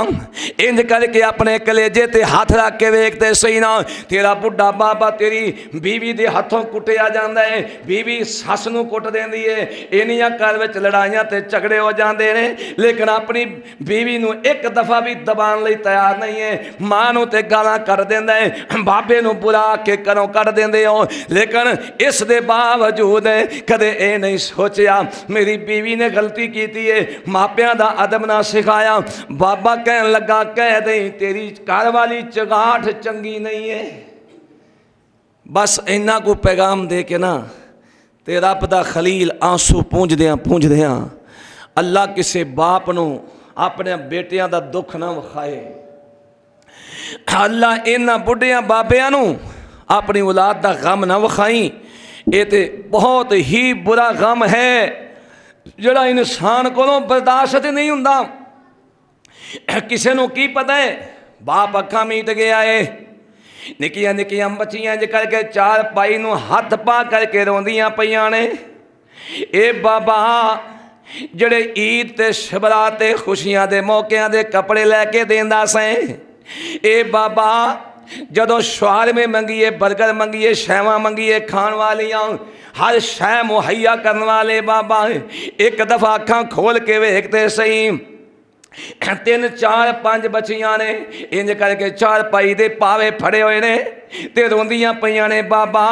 इंज करके अपने कलेजे ते हाथ रख के वेखते सही ना, तेरा बुढ़ा बाबा तेरी बीवी दे हाथों कुटिया जाता है, बीवी सस नूं कुट देंदी है, इन्नियां घर विच लड़ाइयां ते झगड़े हो जाते हैं, लेकिन अपनी बीवी नूं एक दफा भी दबाण लई तैयार नहीं है। मां नूं ते गालां कढ़ देंदा है, बाबे नूं बुला के घरों कढ़ देंदे हो, लेकिन इस दे बावजूद कदे ये नहीं सोचिया मेरी बीवी ने गलती की है, मापियां दा अदब ना सिखाया। बाबा कहन लगा कह दे तेरी घर वाली चगाठ चंगी नहीं है। बस इन्ना को पैगाम दे के ना ते रब दा खलील आंसू पूंजदियां अल्लाह किसी बाप नूं अपने बेटियां दा दुख ना विखाए। अल्लाह इन्हां बुढ़ियां बाबियां नूं अपनी औलाद दा गम ना विखाई। ये ते बहुत ही बुरा गम है जिहड़ा इंसान कोलों बर्दाश्त नहीं हुंदा। किसी नूं की पता है बाप अखा मीट गया है, निक्कियां निक्कियां बच्चियां ज करके चार पाई नूं हथ पा करके रोंदियां पईयां ने। ए बाबा जिहड़े ईद ते शबरात ते खुशियां दे मौकियां दे कपड़े लैके देंदा सैं, ए बाबा जदों शवारमे मंगीए, बर्गर मंगीए, शैवां मंगीए खाण वालियां हर शै मुहैया करने वाले बाबा, एक दफ़ा अखां खोल के वेखते सही तीन चार पांच बच्चियां ने इंज करके चार पाई दे पावे फड़े हुए ने ते रोंदियां पईयां ने, बाबा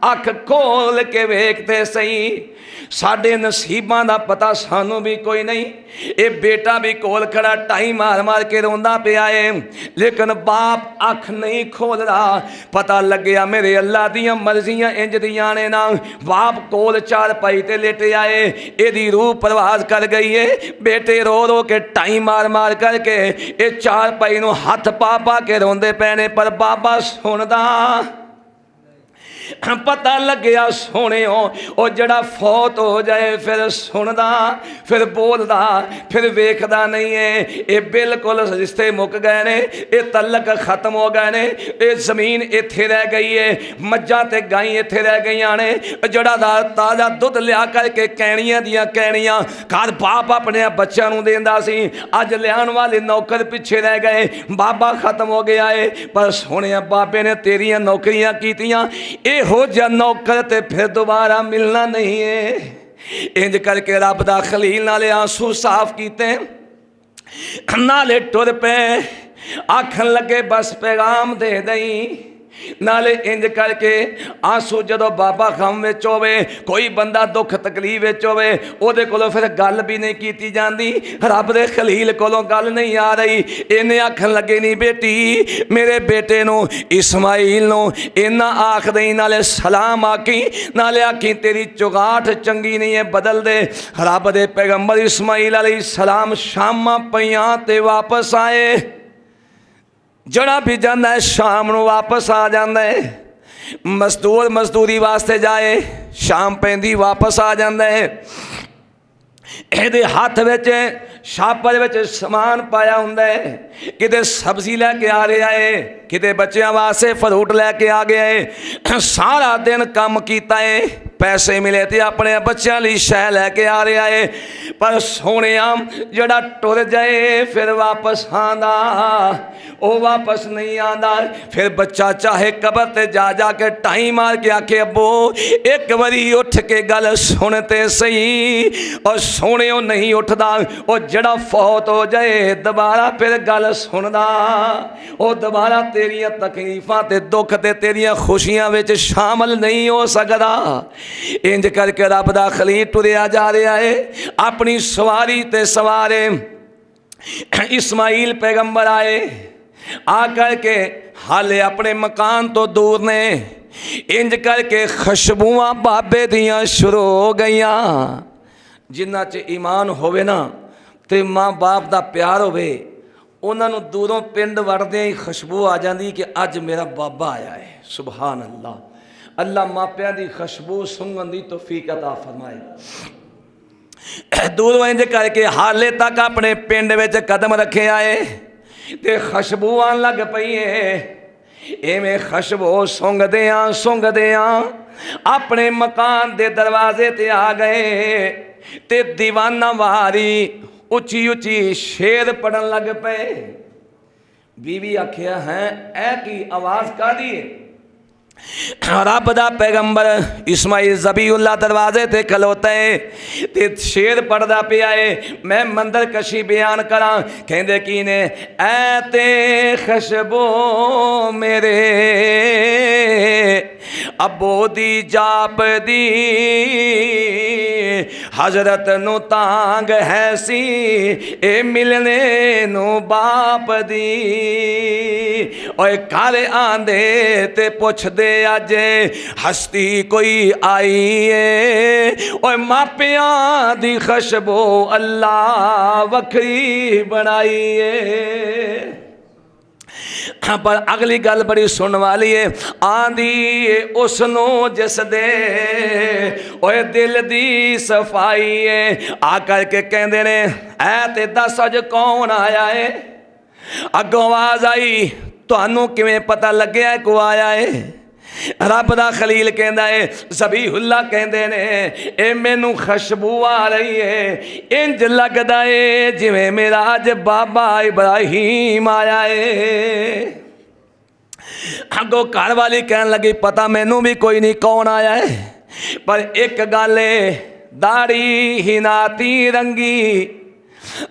अख खोल के वेखते सही, साडे नसीबां दा पता सानू भी कोई नहीं। ये बेटा भी कोल खड़ा टाई मार मार के रोंदा पिया है, लेकिन बाप अख नहीं खोल रहा। पता लग्या मेरे अल्लाह दियां मर्जियां इंज दियां ने ना। बाप कोल चार पाई ते लेटे आए, एदी रूह परवाज कर गई है। बेटे रो रो के टाई मार मार करके ये चार पाई नूं हथ पा पा के रोंदे पैने, पर बाबा सुनदा। पता लग्या सोने ओ जड़ा फौत हो जाए फिर सुनदा, फिर बोलदा, फिर वेखदा नहीं है। ये बिल्कुल रिश्ते मुक गए ने, ये तलक खत्म हो गए ने, ये जमीन इत्थे रह गई है, मज्जां ते गाई इत्थे रह गई ने। जड़ा ताज़ा दुध लिया करके कैणियां दियां कैणियां घर बाप अपने बच्चों नूं देंदा सी, अज लियाण वाले नौकर पिछे रह गए, बाबा खत्म हो गया है। पर सोने बाबे ने तेरियां नौकरियां कीतियां, हो जा नौकर ते फिर दोबारा मिलना नहीं है। इंज करके रब दा खलील नाले आंसू साफ कीते, नाले टुर पे आखन लगे बस पैगाम दे दई। नाले इंज करके आंसू जदों बाबा गम विच होवे, कोई बंदा दुख तकलीफ विच होवे, ओदे कोलों फिर गल भी नहीं कीती जांदी। रब दे खलील कोलों गल नहीं आ रही। इन्हें आखन लगे नहीं बेटी मेरे बेटे नूं इस्माइल नूं इन्ना आख दई, नाले सलाम आखी, नाले आखी तेरी चुगाठ चंगी नहीं है बदल दे। रब दे पैगंबर इस्माइल अलैहिस्सलाम शामां पईयां ते वापस आए। जड़ा भी जाता है शाम नूं वापस आ जाता है। मजदूर मजदूरी वास्ते जाए, शाम पैंदी वापस आ जाता है। ਇਹਦੇ हथ ਵਿੱਚ छापर ਵਿੱਚ समान पाया ਹੁੰਦਾ है, किते सब्जी लैके आ रहा है, किते बच्चों वास्ते फ्रूट लैके आ गया है। सारा दिन काम किया है, पैसे मिले तो अपने बच्चों लिए शह लैके आ रहा है। पर सोने जड़ा टुर जाए फिर वापस आंदा, वो वापस नहीं आता। फिर बच्चा चाहे कबर ते जा जा के टाई मार के आके अब्बो एक बारी उठ के गल सुनते सही, और सोने नहीं उठता। और जड़ा फौत हो जाए दोबारा फिर गल सुनदा, वो दोबारा तेरिया तकलीफां ते दुख ते तेरिया खुशियां विच शामिल नहीं हो सकता। इंज करके रब दा खलील टुरिया जा रहा है अपनी सवारी ते सवारे। इस्माइल पैगंबर आए, आकर के हाले अपने मकान तो दूर ने। इंज करके खुशबुआं बाबे दियां शुरू हो गईयां। जिन्ना च ईमान होवे ना ते माँ बाप दा प्यार होवे, उन्होंने दूरों पिंड वड़दे ही खुशबू आ जाती कि अज मेरा बाबा आया है। सुभान अल्लाह, अल्लाह मापिया की खुशबू सूंघन की तौफीक अता फरमाए। दूरों इंज करके हाले तक अपने पिंड विच कदम रखे आए ते खुशबू आन लग पई है। इवें खुशबू सूंघदियां अपने मकान दे दरवाजे ते आ गए ते दीवाना वारी उची उची शेर पढ़न लग पे। बीवी आखिया है ऐ की आवाज कादी है? रब दा पैगंबर इस्माइल ज़बीहुल्लाह दरवाजे ते खलोता है ते शेर पढ़दा पिया है। मैं मंदर कशी बयान करा, कहंदे की ने ऐ ते खुशबू मेरे अबो दी जाप दी हजरत नु तांग है सी ए मिलने नु बाप दी। ओए काले आंदे ते पुछदे अज हस्ती कोई आई है। ओए मापियां दी खुशबू अल्लाह वखरी बनाई है। पर अगली गल बड़ी सुन वाली है। आंदी उसनू जिस दे ओए दिल दी सफाई है। आकर के कहंदे ने ऐ ते दस अज कौन आया है? अगों आवाज आई तुहानू किवें पता लग्या को आया है? रब दा खलील कहंदा है, ज़बीहुल्लाह कहंदे ने ए मैनू खुशबू आ रही है, इंज लगदा है जिवें मेरा अज बाबा इब्राहिम आया है। अगो घर वाली कहन लगी पता मैनू भी कोई नहीं कौन आया है, पर एक गल है दाढ़ी हिनाती रंगी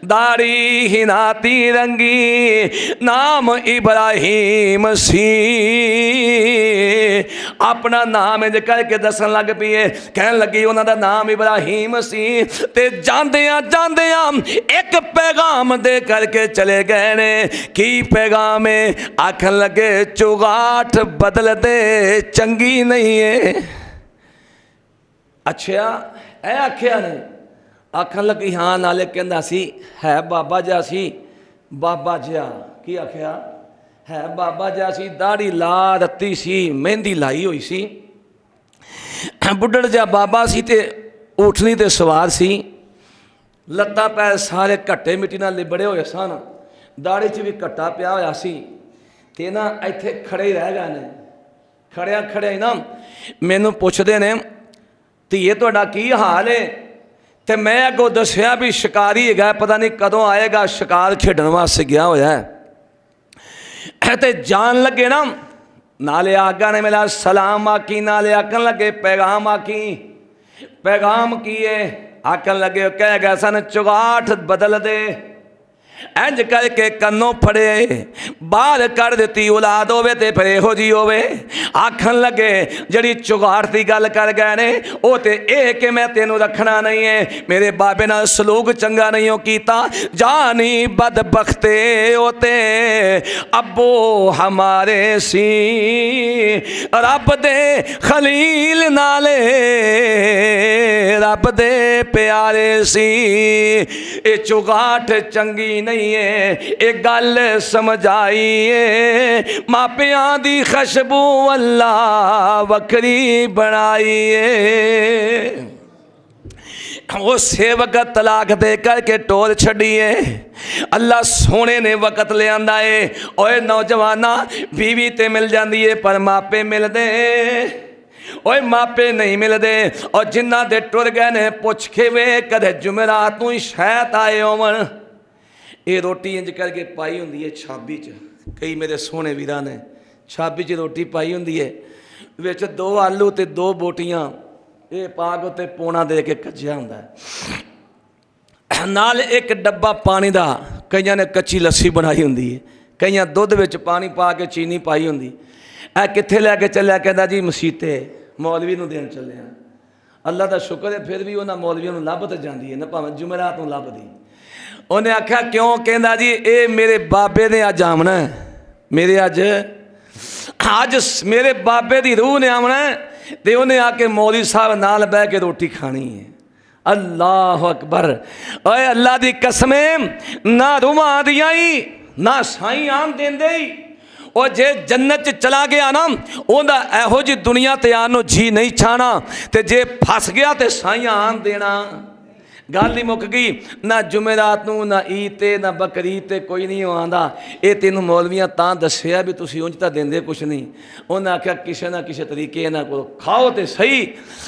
दाढ़ी हिनाती रंगी नाम इब्राहिम सी। अपना नाम इंज करके दसन लग पई है, कहन लगी उन्हां दा नाम इब्राहिम सी। ते जांदियां जांदियां एक पैगाम दे करके चले गए ने। की पैगाम है? आखन लगे चुगाठ बदल दे चंगी नहीं है। अच्छा ए आख्या ने? आखन लगी हाँ, नाले कहंदा सी है बाबा जिहा सी, बाबा जिहा। की आख्या? है बाबा जिहा सी, दाढ़ी ला रत्ती सी, मेहंदी लाई हुई सी, बुढ़ड़ जिहा बाबा सी ते ऊठनी ते सवार सी, लत्तां पैर सारे घट्टे मिट्टी नाल लिबड़े होए सन, दाढ़ी च भी घट्टा पिया होया सी। ते ना इत्थे खड़े ही रह गए ने। खड़िया खड़िया ना मैनू पुछदे ने धीए तुहाडा की हाल है? ते मैं अगों दसिया भी शिकारी है, पता नहीं कदों आएगा, शिकार खेडण वास्ते गया होया है। ते जान लगे ना, नाले आगा ने मिला सलाम आकी, नाले आखन लगे पैगाम आकी। पैगाम की है? आखन लगे कह गए सन चुगाठ बदल दे। इंज करके कन्नों फड़े बाहर कर दी, औलाद होवे ते फिर इहो जी होवे। आखन लगे जड़ी चुगाठ की गल कर गए ने वो तो यह कि मैं तेनों रखना नहीं है, मेरे बाबे नाल सलूक चंगा नहीं हो कीता, जानी बदबख्ते होते अब्बो हमारे सी, रब दे खलील नाले रब दे प्यारे सी। ये चुगाठ चंगी नहीं है, एक गल समझाइए, मापियां दी खुशबू अल्लाह वखरी बनाइए। उसे वक्त तलाक दे करके टोल छड़िए, अल्लाह सोने ने वक्त ले आंदा है। ओए नौजवाना, बीवी ते मिल जाती है पर मापे मिलते, ओए मापे नहीं मिलते। और जिन्ना दे टुर गए ने पुछ के वे कदे जुमेरात तू ही शायद आए होवन। ये रोटी इंज करके पाई होंदी है छाबी च, कई मेरे सोने वीरां ने छाबी च रोटी पाई होंदी है, विच 2 आलू ते 2 बोटियां ये पाग उत्ते पौना दे के कज्जिया होंदा है, नाल एक डब्बा पानी दा, कईयां ने कच्ची लस्सी बनाई होंदी है, कईयां दुध विच पानी पा के चीनी पाई होंदी। ऐ कित्थे लैके चलिया? कहंदा जी मसीते मौलवी नूं देण चलिया। अल्लाह दा शुक्र है फिर भी उन्हां मौलवियों नूं लभ ते जांदी है ना, भावें जुमेरात नूं लभदी। उन्हें आख्या क्यों? कहंदा जी ये मेरे बाबे ने अज आमना है, मेरे अज मेरे बाबे दी रूह ने आमना है, ते उन्हें आके मौलवी साहब नाल बह के रोटी खानी है। अल्लाह अकबर। ओए अल्लाह दी कसमें, ना रूहां आदियां ही ना साईं आन देंदे ही। और जे जन्नत च चला गया ना, उहदा एहो जी दुनिया ते आनो जी नहीं छाना, ते जे फस गया तो साईं आन देना। गल ही मुक गई। ना जुमेरात नूं ना ईद ते ना बकरीद ते कोई नहीं आंदा। ये तेनों मौलवियां तां दस्सिया भी तुसीं उंज तां देंदे कुछ नहीं। उन्हें आख्या किसी ना किसी तरीके इन्हां कोल खाओ तो सही।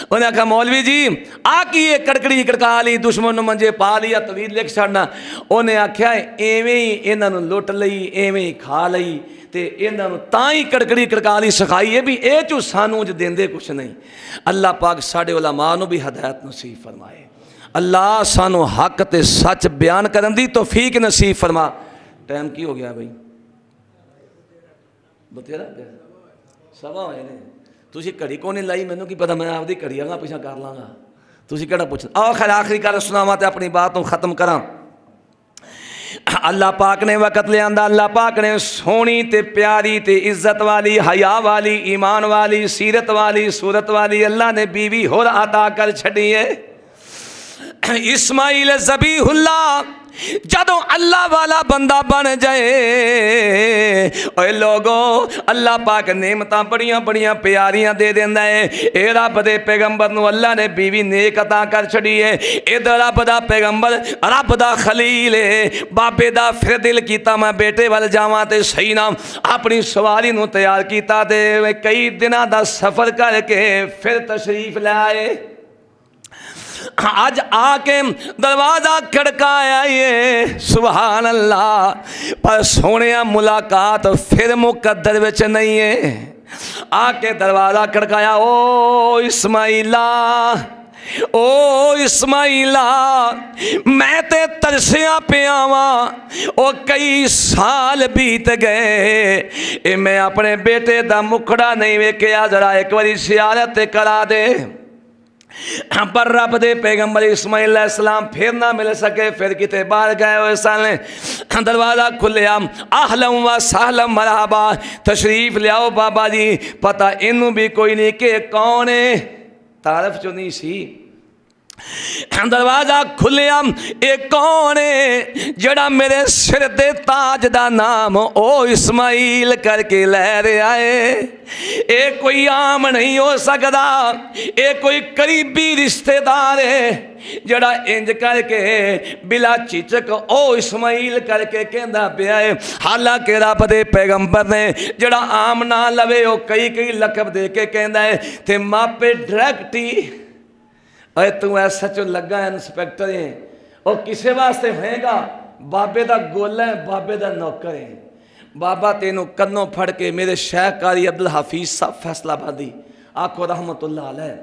उन्हें आख्या मौलवी जी आ की ये कड़कड़ी कड़का ली, दुश्मन नूं मंजे पा लिया, तवील लिख छड़ना। उन्हें आख्या एवें ही इन्हां नूं लुट लई, एवें ही खा लई, ते इन्हां नूं तां ही कड़कड़ी कड़काली सिखाई है भी ये चू सानू देंदे कुछ नहीं। अल्लाह पाक साडे उलमा नूं भी हदायत नसीब फरमाए। अल्लाह सानू हक ते सच बयान करन दी तौफीक नसीब फरमा। टाइम की हो गया भाई? बतेरा सवा होए ने। तुसीं घड़ी को नहीं लाई, मैनू की पता, मैं आपदी घड़ी आगा पिछा कर लाँगा, तुसीं केड़ा पुछ। आओ खैर आखिरी गल सुनावां ते अपनी बात नूं खत्म करां। अल्लाह पाक ने वक़्त लिया, अल्लाह पाक ने सोहनी ते प्यारी ते इज्जत वाली, हया वाली, ईमान वाली, सीरत वाली, सूरत वाली अल्लाह ने बीवी होर अता कर छड़ी है। इस्माइल ज़बीहुल्लाह जदों अल्लाह वाला बंदा बन जाए, ओए लोगों अल्लाह पाक नेमतां बड़ियां बड़ियां प्यारियां दे देंदा है। ए रब दे पैगंबर नूं अल्लाह ने बीवी नेक अता कर छड़ी है। इधर रब दा पैगंबर रब दा खलील है। बाबे दा फिर दिल कीता मैं बेटे वाल जावां ते सही नाम अपनी सवारी नूं तैयार कीता ते कई दिनां दा सफ़र करके फिर तशरीफ ले आए। आज आके दरवाजा खड़काया ये सुभान अल्लाह, पर सोने मुलाकात फिर मुकद्दर विच नहीं है। आके दरवाजा खड़काया, ओ इस्माइला ओ इस्माइला मैं ते तरसिया पिया वां, ओ कई साल बीत गए, ए मैं अपने बेटे दा मुखड़ा नहीं वेख्या, जरा एक बारी सियारत करा दे। पर रब दे पैगंबर इस्माइल अलैहिस्सलाम फिर ना मिल सके, फिर किते बाहर गए हुए सन। दरवाज़ा खुलिया, आहलम व सहलम मरहबा, तशरीफ लियाओ बाबा जी। पता इनू भी कोई नहीं कि कौन है, तारफ चो नहीं सी। दरवाज़ा खुलिया, ये कौन है जड़ा मेरे सिर दे ताज दा नाम ओ इस्माइल करके लै रहा है। ये कोई आम नहीं हो सकता, ये कोई करीबी रिश्तेदार है जड़ा इंज करके बिला झिझक ओ इस्माइल करके कहता पिया है। हालांकि रब दे पैगंबर ने जड़ा आम ना लवे वो कई कई लकब दे के कहता है, ते मापे डायरेक्ट ही अरे तू ऐसा चो लगा इंस्पैक्टर है, और किसे वास्ते होएगा, बाबे दा गोला है, बाबे दा नौकर है। बाबा तेनों कन्नों फड़ के मेरे शेख कारी अब्दुल हफीज साहब फैसलाबादी, आखो रहमतुल्लाह अलैह,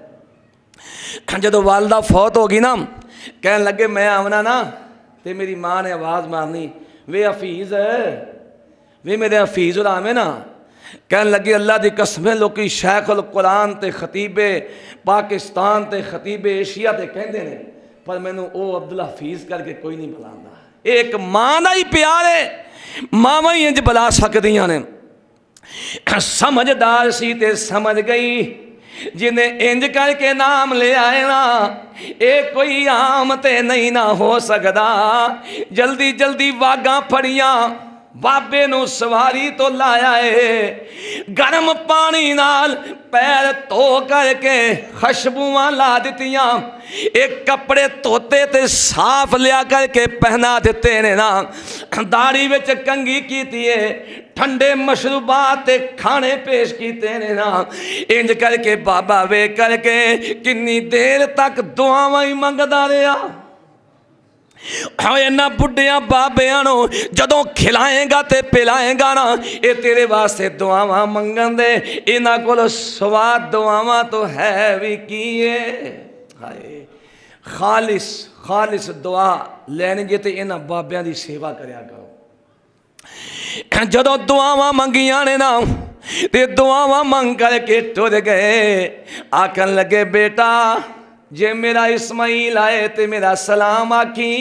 जदों वालदा फौत हो गई ना, कहन लगे मैं आवना ना, ते मेरी माँ ने आवाज़ मारनी, वे हफीज वे मेरे हफीज और आवे ना। कहन लगे अल्लाह की कसमें लोग शेख उल कुरान ते खतीबे पाकिस्तान ते खतीबे एशिया ते कहते हैं, पर मैनू ओ अब्दुल हफीज करके कोई नहीं बुलाता। एक मां का ही प्यार है, मावां ही इंज बुला सकदियां ने। समझदार सी ते समझ गई, जिन्हें इंज करके नाम ले आए ना, ये कोई आम ते नहीं ना हो सकता। जल्दी जल्दी वागा फड़िया, बाबे नू सवारी तो लाया है, गर्म पानी नाल पैर धो करके खुशबुआं ला दित्तियां, एक कपड़े धोते ते साफ लिया करके पहना दिते ने ना, दाढ़ी विच कंघी कीती है, ठंडे मशरूबात ते खाने पेश किए ने ना। इंज करके बाबा वे करके किन्नी देर तक दुआवां ही मंगदा रहा। इन्होंने बुढ़िया बाबिया जदों खिलाएगा तो पिलाएगा ना, ये तेरे वास्ते दुआवां मंगन दे, इन्हां कोल स्वाद दुआवां तो है भी की है। हाय खालिस खालिस दुआ लैनी जे तो इन्हां बाबियां दी सेवा करया करो। जदों दुआवां मंगियां ने ना, ते दुआवां मंग करके टुर गए। आखन लगे बेटा जे मेरा इस्माइल आए तो मेरा सलाम आखी,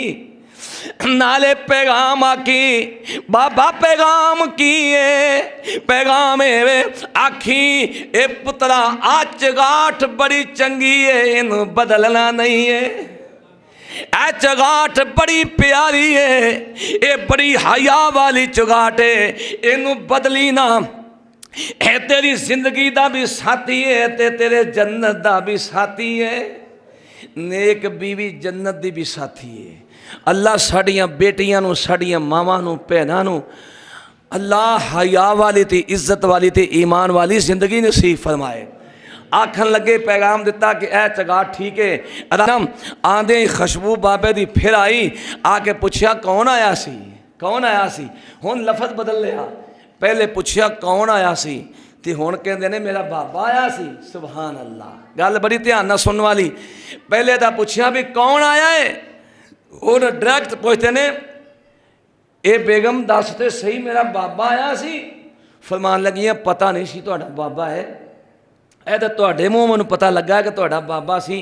नाले पैगाम आखी। बाबा पैगाम की है, पैगाम है आखी, ए पुत्रा आ चगाठ बड़ी चंगी है, इनू बदलना नहीं है। ए चगाठ बड़ी प्यारी है, ये बड़ी हया वाली चगाठ है, इनू बदली ना। है तेरी जिंदगी दा भी साथी है, ते तेरे जन्नत दा भी साथी है। नेक बीवी जन्नत दी भी साथी है। अल्लाह साड़ियाँ बेटियां नू, साड़ियाँ मावां नू, भैनां नू अल्लाह हया वाली ते इज्जत वाली ते ईमान वाली जिंदगी नसीब फरमाए। आखन लगे पैगाम दिता कि ए चगा ठीक है। आराम आंदे खुशबू बाबे दी फिर आई, आके पूछया कौन आया सी, कौन आया सी। हुण लफज बदल लिया, पहले पूछया कौन आया सी, ते हुण कहंदे ने मेरा बाबा आया सी। सुभान अल्लाह, गल बड़ी ध्यान नाल सुनने वाली। पहले तो पूछया भी कौन आया है, हुण डायरेक्ट पूछते ने ए बेगम दस ते सही मेरा बाबा आया सी। फरमान लगियां पता नहीं सी तुहाडा बाबा है, ए तो तुहाडे मूँह मैनूं पता लगा कि तुहाडा बाबा सी,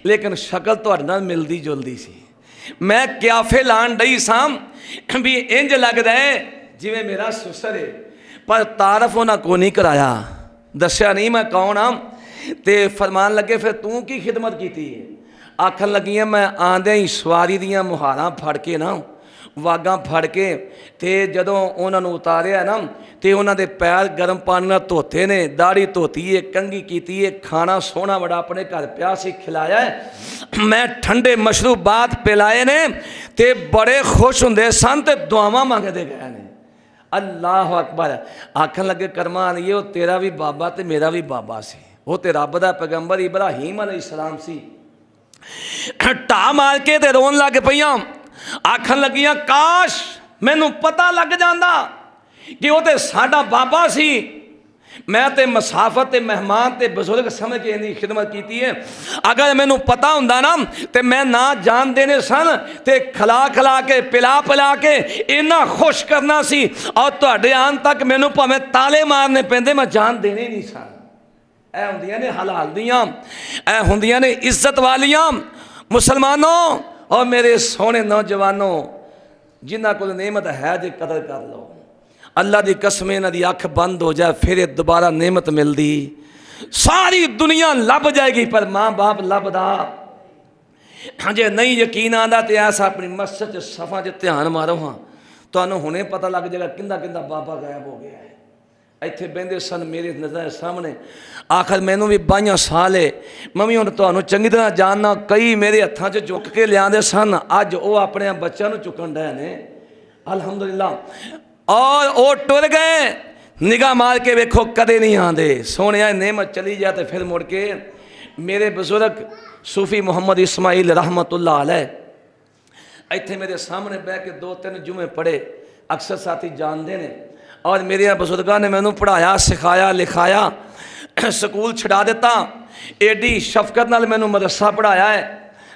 लेकिन शक्ल तुहाडे नाल मिलदी जुलदी सी। मैं क्याफे लाण डई सां भी इंज लगदा है जिवें मेरा सुसर है, पर तारफ उन्हां को नहीं कराया, दस्या नहीं मैं कौन हाँ। ते फरमान लगे फिर तू की खिदमत की है। आखन लगियां मैं आंदे ही सवारी दियां मुहारां फड़ के ना, वागां फड़ के ते जदों उन्होंने उतारिया ना, ते उन्होंने दे पैर गर्म पानी नाल धोते ने, दाढ़ी धोती है, कंघी कीती है, खाना सोहना बड़ा अपने घर पिया सी खिलाया है, मैं ठंडे मशरूबात पिलाए ने, ते बड़े खुश हुंदे सन ते दुआवां मंगदे गए ने। अल्लाह अकबर। आखन लगे करमान ये तेरा भी बाबा ते मेरा भी बाबा सी, वो तो रब दा पैगंबर इब्राहीम अलैहिस्सलाम सी। टा मार के ते रोन लग पईयां। आखन लगियां काश मैनू पता लग जाता कि वो तो साडा बाबा सी, मैं तो मुसाफर ते मेहमान ते बजुर्ग समझ के इन्नी खिदमत की है। अगर मैनू पता हुंदा ना तो मैं ना जान देने सन ते खिला खिला के पिला पिला के इन्ना खुश करना सी और तुहाडे आन तक मैनू भावें ताले मारने पैंदे मैं जान देने नहीं सन। ऐ हुंदियां ने हलाल दियां, ऐ हुंदियां ने इज्जत वालियां। मुसलमानों और मेरे सोहने नौजवानों, जिन्हां कोल नेमत है जे कदर कर लो। अल्लाह की कसम इन्हां दी अख बंद हो जाए फिर दोबारा नेमत मिलती। सारी दुनिया लभ जाएगी पर माँ बाप लभदा जे नहीं यकीन आंदा तो ऐसा अपनी मस्जिद सफा च ध्यान मारो। हाँ तुहानूं हुणे पता लग जाएगा किंदा किंदा बाबा गायब हो गया है। इत्थे बहिंदे सन मेरे नज़र सामने। आखिर मैनू भी 22 साल है, मैं भी हुण तुहानूं चंगी तरह जानना। कई मेरे हत्थां 'च चुक के लिआंदे सन, अज वो अपने बच्चों नूं चुकण डए ने अल्हम्दुलिल्लाह। और वो टुर गए, निगाह मार के वेखो कदे नहीं आते। सोने नेमत चली जाए तो फिर मुड़ के मेरे बुजुर्ग सूफी मुहम्मद इस्माइल रहमतुल्लाह अलैह इत्थे मेरे सामने बह के 2-3 जुमे पढ़े, अक्सर साथी जानते हैं। और मेरे बुजुर्गों ने मैनू पढ़ाया सिखाया लिखाया, स्कूल छड़ा दिता, एडी शफकत नाल मैनू मदरसा पढ़ाया है।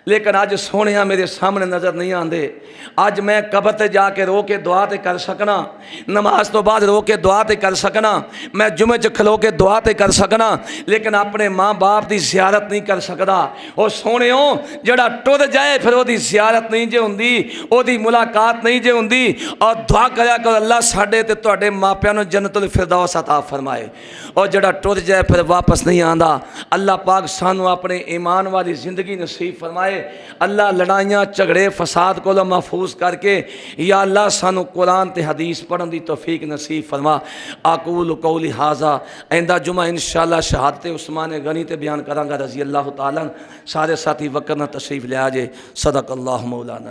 लेकिन अज सोहणिया मेरे सामने नज़र नहीं आते। अज मैं कबर ते जाके रो के दुआ ते कर सकना, नमाज तो बाद रो के दुआ ते कर सकना, मैं जुमे च खलो के दुआ ते कर सकना, लेकिन अपने माँ बाप की जियारत नहीं कर सकता। और सोहणियो जड़ा टुर जाए फिर वो जियारत नहीं जे हुंदी, ओदी मुलाकात नहीं जे हुंदी। और दुआ करया करो अल्लाह साडे ते तुहाडे मापियां नूं जन्नतुल फिरदौस अता फरमाए। और जड़ा टुर जाए फिर वापस नहीं आंदा। अल्लाह पाक सानू अपने ईमान वाली जिंदगी नसीब फरमाए। अल्लाह लड़ाइयाँ झगड़े फसाद को महफूज करके या अल्लाह सानू कुरान ते हदीस पढ़न की तौफीक नसीब फरमा। आकूल कौली हाजा। आइंदा जुमा इंशाअल्लाह शहादत उस्मान गनी ते बयान करांगा रज़ी अल्लाह तआला। सारे साथी वक्त ना तशरीफ लिया जे। सदक अल्लाह मौलाना।